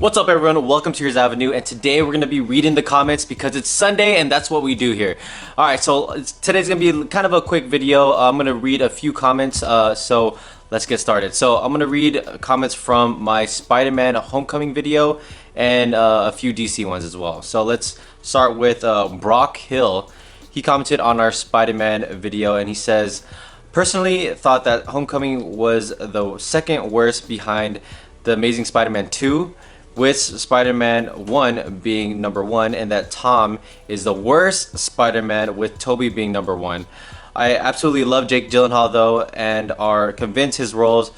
What's up, everyone? Welcome to Here's Avenue, and today we're going to be reading the comments because it's Sunday and that's what we do here. Alright, so today's going to be kind of a quick video. I'm going to read a few comments, so let's get started. So I'm going to read comments from my Spider-Man Homecoming video and a few DC ones as well. So let's start with Brock Hill. He commented on our Spider-Man video and he says, personally thought that Homecoming was the second worst behind The Amazing Spider-Man 2, with Spider-Man 1 being number 1, and that Tom is the worst Spider-Man with Tobey being number 1. I absolutely love Jake Gyllenhaal though, and are convinced his roles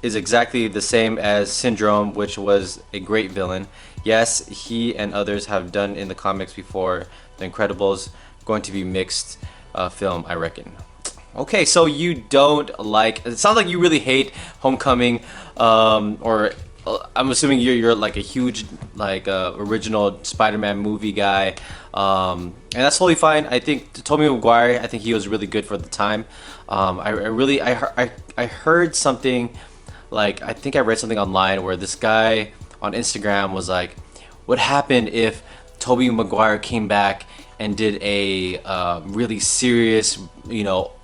is exactly the same as Syndrome, which was a great villain. Yes, he and others have done in the comics before. The Incredibles going to be mixed film, I reckon. Okay, so you don't like, it sounds like you really hate Homecoming, or I'm assuming you're like a huge original Spider-Man movie guy, and that's totally fine. I think Tobey Maguire, I think he was really good for the time. I heard something, like, I think I read something online where this guy on Instagram was like, what happened if Tobey Maguire came back and did a really serious,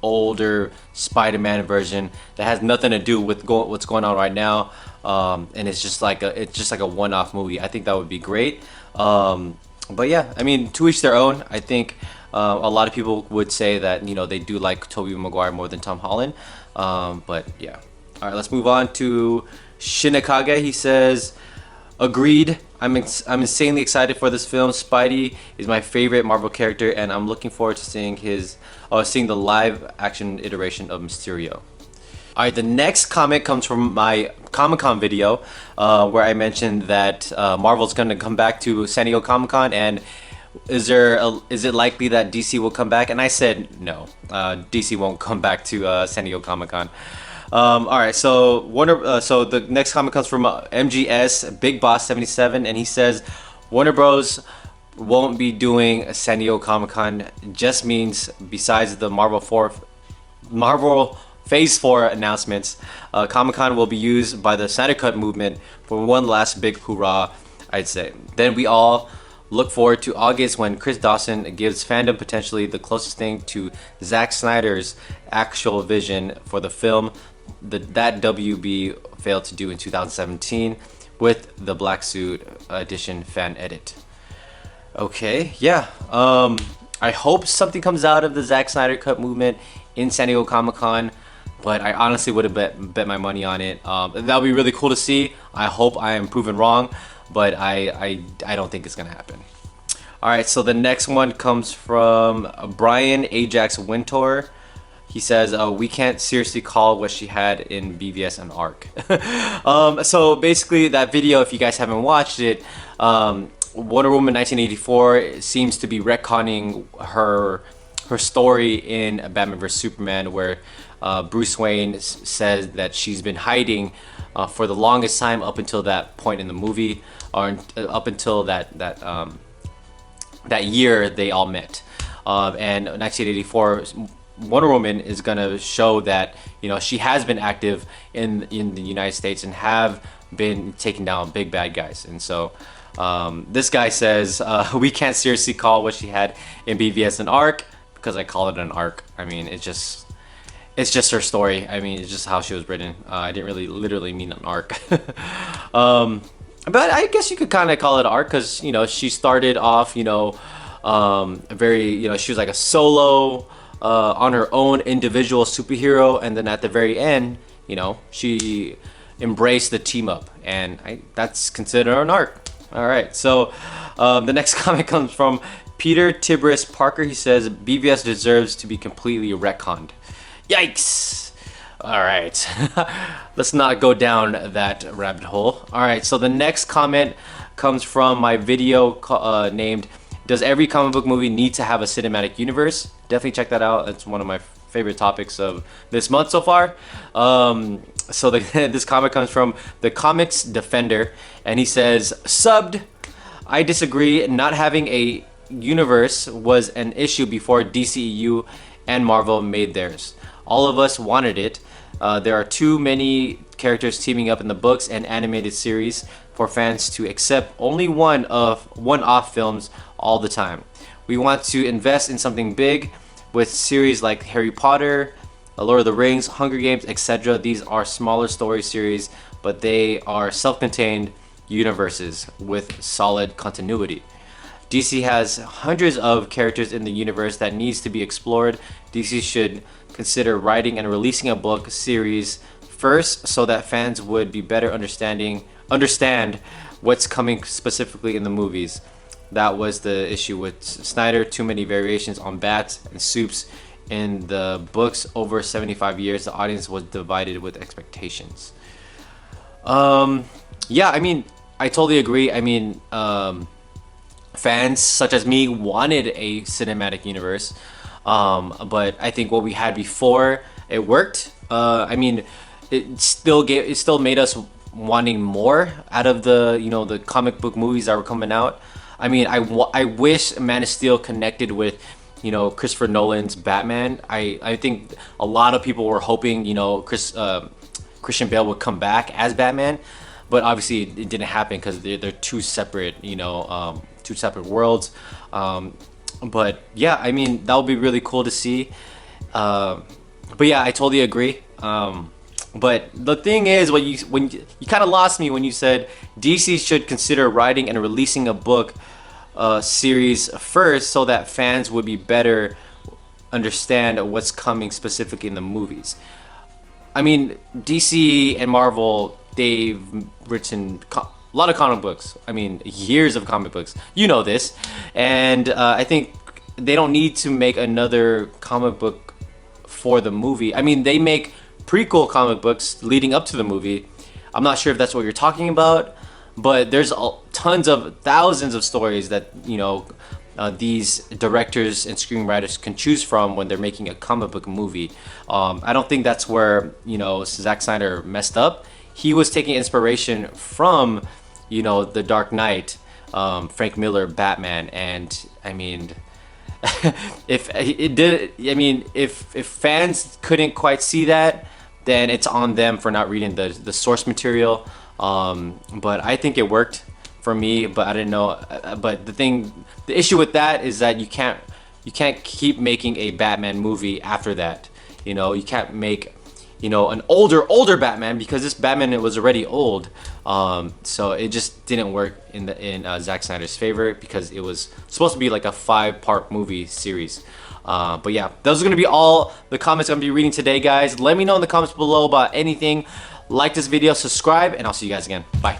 older Spider-Man version that has nothing to do with what's going on right now, and it's just like a one-off movie. I think that would be great. But yeah, I mean, to each their own. I think a lot of people would say that they do like Tobey Maguire more than Tom Holland. But yeah, all right, let's move on to Shinakage. He says, agreed. I'm insanely excited for this film. Spidey is my favorite Marvel character, and I'm looking forward to seeing the live action iteration of Mysterio. Alright, the next comment comes from my Comic-Con video, where I mentioned that Marvel's going to come back to San Diego Comic-Con, and is it likely that DC will come back? And I said no, DC won't come back to San Diego Comic-Con. Alright, so so the next comment comes from MGS Big Boss 77, and he says Warner Bros won't be doing San Diego Comic-Con. Just means besides the Marvel Phase 4 announcements, Comic-Con will be used by the Snyder Cut movement for one last big hoorah, I'd say. Then we all look forward to August when Chris Dawson gives fandom potentially the closest thing to Zack Snyder's actual vision for the film that WB failed to do in 2017 with the Black Suit Edition fan edit. Okay, yeah. I hope something comes out of the Zack Snyder Cut movement in San Diego Comic-Con, but I honestly would have bet my money on it. That would be really cool to see. I hope I am proven wrong, but I don't think it's gonna happen. All right, so the next one comes from Brian Ajax Wintour. He says, we can't seriously call what she had in BVS an arc. So basically that video, if you guys haven't watched it, Wonder Woman 1984 seems to be retconning her story in Batman vs Superman, where Bruce Wayne says that she's been hiding for the longest time up until that point in the movie, or up until that year they all met. And 1984 Wonder Woman is gonna show that she has been active in the United States and have been taking down big bad guys. And so this guy says we can't seriously call what she had in BVS an arc, because I call it an arc. I mean, it's just her story. I mean, it's just how she was written. I didn't really literally mean an arc. But I guess you could kind of call it an arc, because she started off she was like a solo on her own individual superhero, and then at the very end she embraced the team up, and that's considered an arc. All right, so the next comment comes from Peter Tibris Parker. He says BVS deserves to be completely retconned. Yikes. All right, let's not go down that rabbit hole. All right, so the next comment comes from my video named Does Every Comic Book Movie Need to Have a Cinematic Universe? Definitely check that out. It's one of my favorite topics of this month so far. So this comment comes from the Comics Defender, and he says, subbed, I disagree. Not having a universe was an issue before DCEU and Marvel made theirs. All of us wanted it. There are too many characters teaming up in the books and animated series for fans to accept only one-off films all the time. We want to invest in something big with series like Harry Potter, Lord of the Rings, Hunger Games, etc. These are smaller story series, but they are self-contained universes with solid continuity. DC has hundreds of characters in the universe that needs to be explored. DC should consider writing and releasing a book series first so that fans would be better understand what's coming specifically in the movies. That was the issue with Snyder. Too many variations on bats and soups in the books. Over 75 years, the audience was divided with expectations. Yeah, I mean, I totally agree. I mean, fans such as me wanted a cinematic universe, but I think what we had before, it worked. I mean, it still made us wanting more out of the comic book movies that were coming out. I mean, I wish Man of Steel connected with Christopher Nolan's Batman. I think a lot of people were hoping Christian Bale would come back as Batman, but obviously it didn't happen because they're two separate worlds. But yeah, I mean, that would be really cool to see. But yeah, I totally agree. But the thing is, when you kind of lost me when you said DC should consider writing and releasing a book series first so that fans would be better understand what's coming specifically in the movies. I mean, DC and Marvel, they've written a lot of comic books. I mean, years of comic books. You know this. And I think they don't need to make another comic book for the movie. I mean, they make prequel comic books leading up to the movie. I'm not sure if that's what you're talking about, but there's thousands of stories that these directors and screenwriters can choose from when they're making a comic book movie. I don't think that's where Zack Snyder messed up. He was taking inspiration from The Dark Knight, Frank Miller Batman, and I mean, if fans couldn't quite see that, then it's on them for not reading the source material. But I think it worked for me, but I didn't know. But the issue with that is that you can't keep making a Batman movie after that. You can't make an older Batman, because this Batman was already old. So it just didn't work in Zack Snyder's favor, because it was supposed to be like a 5-part movie series. But yeah, those are going to be all the comments I'm going to be reading today, guys. Let me know in the comments below about anything. Like this video, subscribe, and I'll see you guys again. Bye.